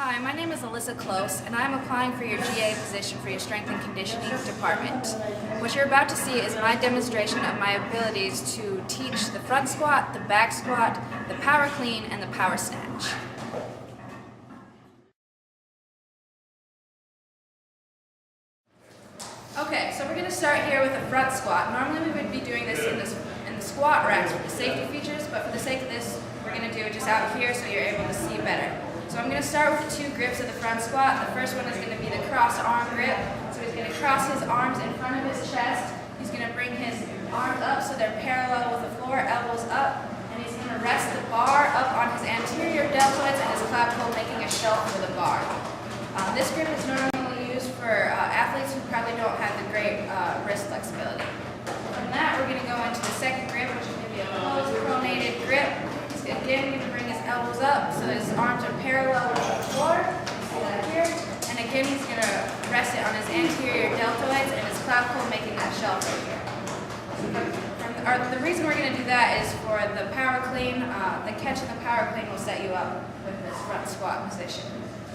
Hi, my name is Alissa Klose, and I'm applying for your GA position for your Strength and Conditioning Department. What you're about to see is my demonstration of my abilities to teach the front squat, the back squat, the power clean, and the power snatch. Okay, so we're going to start here with a front squat. Normally we would be doing this in the squat racks with the safety features, but for the sake of this, we're going to do it just out here so you're able to see better. So I'm going to start with the two grips of the front squat. The first one is going to be the cross arm grip. So he's going to cross his arms in front of his chest. He's going to bring his arms up so they're parallel with the floor, elbows up, and he's going to rest the bar up on his anterior deltoids and his clavicle, making a shelf for the bar. This grip is normally used for athletes who probably don't have the great wrist flexibility. From that, we're going to go into the second grip, which is going to be a closed pronated grip. He's again going to bring his elbows up so his arms are parallel with the floor. See that here? And again, he's going to rest it on his anterior deltoids and his clavicle, making that shelf right here. The reason we're going to do that is for the power clean. The catch of the power clean will set you up with this front squat position.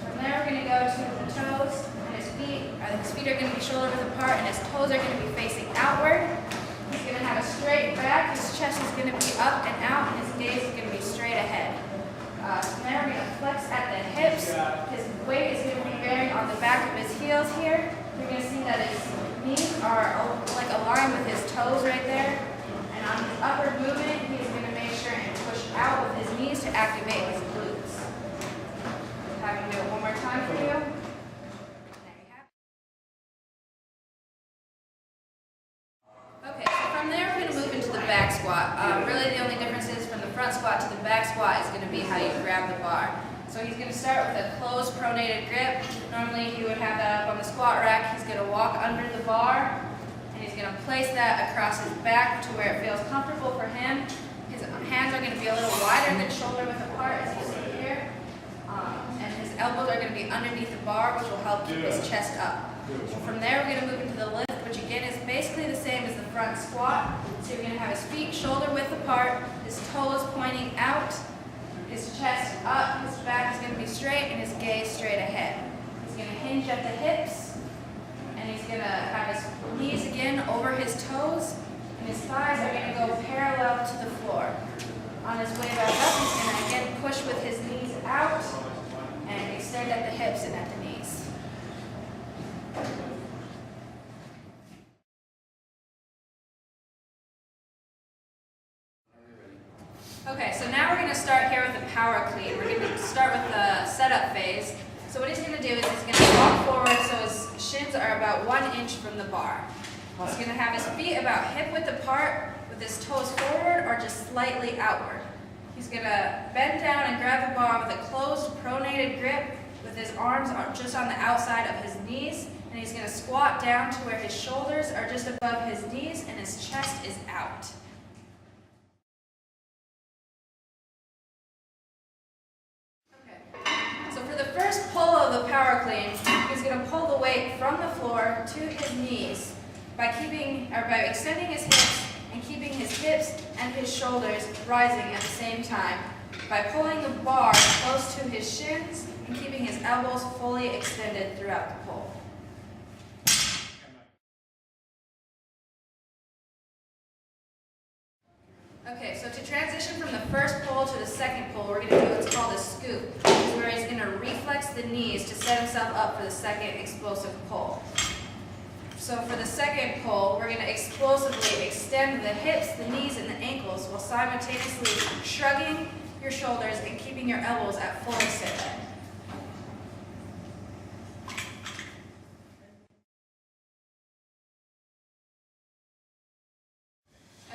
From there, we're going to go to the toes and his feet. His feet are going to be shoulder width apart and his toes are going to be facing outward. He's going to have a straight back, his chest is going to be up and out, and his gaze is going to be straight ahead. From there, we're going to flex at the hips. His weight is going to be bearing on the back of his heels here. You're going to see that his knees are like aligned with his toes right there. And on his upward movement, he's going to make sure and push out with his knees to activate his glutes. Have him do it one more time for you. Okay, so from there we're going to move into the back squat. Really the only difference is from the front squat to the back squat is going to be how you grab the bar. So he's going to start with a closed pronated grip. Normally he would have that up on the squat rack. He's going to walk under the bar and he's going to place that across his back to where it feels comfortable for him. His hands are going to be a little wider than shoulder width apart, as you see here. And his elbows are going to be underneath the bar, which will help keep his chest up. From there, we're going to move into the lift, which again is basically the same as the front squat. So you're going to have his feet shoulder width apart, his toes pointing out, his chest up, his back is going to be straight, and his gaze straight ahead. He's going to hinge at the hips, and he's going to have his knees again over his toes, and his thighs are going to go parallel to the floor. On his way back up, he's going to again push with his knees out, and extend at the hips and at the knees. Okay, so now we're going to start here with the power clean. We're going to start with the setup phase. So what he's going to do is he's going to walk forward so his shins are about 1 inch from the bar. He's going to have his feet about hip width apart with his toes forward or just slightly outward. He's going to bend down and grab the bar with a closed pronated grip with his arms just on the outside of his knees, and he's going to squat down to where his shoulders are just above his knees and his chest is out. Okay. So for the first pull of the power clean, he's going to pull the weight from the floor to his knees by extending his hips and keeping his hips and his shoulders rising at the same time by pulling the bar close to his shins and keeping his elbows fully extended throughout the pull. Okay, so to transition from the first pull to the second pull, we're going to do what's called a scoop, which is where he's going to reflex the knees to set himself up for the second explosive pull. So for the second pull, we're going to explosively extend the hips, the knees, and the ankles while simultaneously shrugging your shoulders and keeping your elbows at full extension.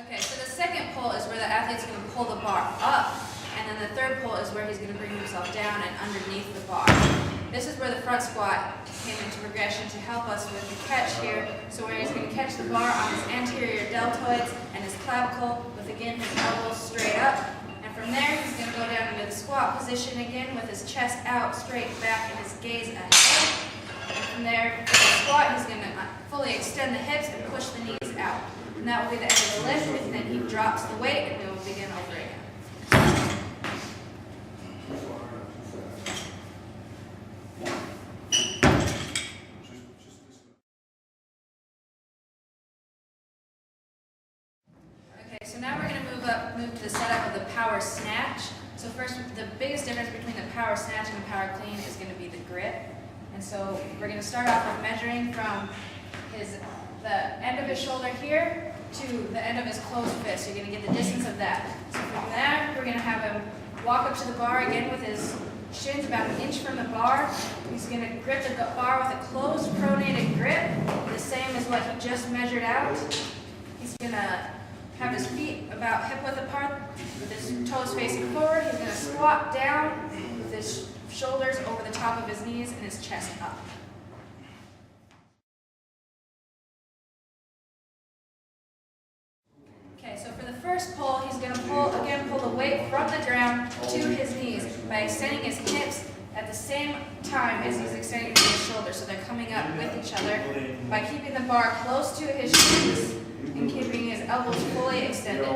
Okay, so the second pull is where the athlete's going to pull the bar up, and then the third pull is where he's going to bring himself down and underneath the bar. This is where the front squat came into progression to help us with the catch here. So where he's going to catch the bar on his anterior deltoids and his clavicle with, again, his elbows straight up. And from there, he's going to go down into the squat position again with his chest out, straight back, and his gaze ahead. And from there, for the squat, he's going to fully extend the hips and push the knees out. And that will be the end of the lift, and then he drops the weight, and we will begin over again. So now we're going to move to the setup of the power snatch. So first, the biggest difference between the power snatch and the power clean is going to be the grip. And so we're going to start off with measuring from the end of his shoulder here to the end of his closed fist. So you're going to get the distance of that. So from there, we're going to have him walk up to the bar again with his shins about an inch from the bar. He's going to grip the bar with a closed pronated grip, the same as what he just measured out. He's going to have his feet about hip width apart with his toes facing forward. He's going to squat down with his shoulders over the top of his knees and his chest up. Okay, so for the first pull, he's going to pull the weight from the ground to his knees by extending his hips at the same time as he's extending his shoulders. So they're coming up with each other by keeping the bar close to his shins and keeping his elbows fully extended.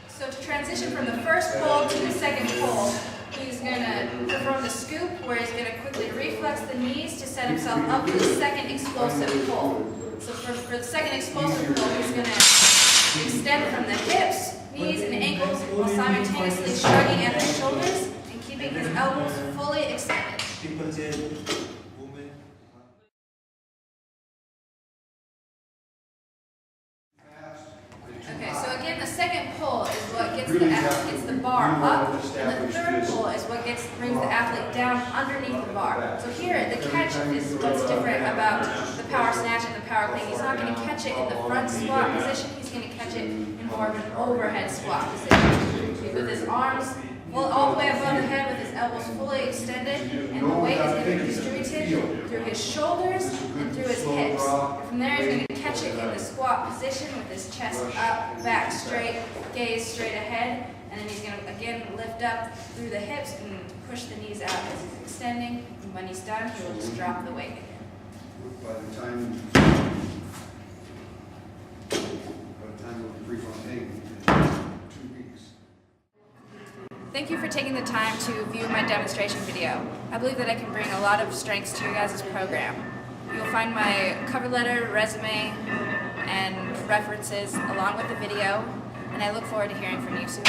So to transition from the first pull to the second pull, he's going to perform the scoop where he's going to quickly reflex the knees to set himself up for the second explosive pull. So for the second explosive pull, he's going to extend from the hips, knees, and ankles while simultaneously shrugging at the shoulders and keeping his elbows fully extended. Okay, so again, the second pull is what gets the bar up, and the third pull is what brings the athlete down underneath the bar. So here, the catch is what's different about the power snatch and the power clean. He's not going to catch it in the front squat position, he's going to catch it in more of an overhead squat position. With his arms all the way above the head with his elbows fully extended, and the weight is going to be distributed through his shoulders and through his hips. And from there, he's going to catch it in the squat position with his chest up, back straight, gaze straight ahead, and then he's going to again lift up through the hips and push the knees out as he's extending. And when he's done, he will just drop the weight again. By the time of the Prefontaine, 2 weeks. Thank you for taking the time to view my demonstration video. I believe that I can bring a lot of strengths to your guys' program. You'll find my cover letter, resume, and references along with the video, and I look forward to hearing from you soon.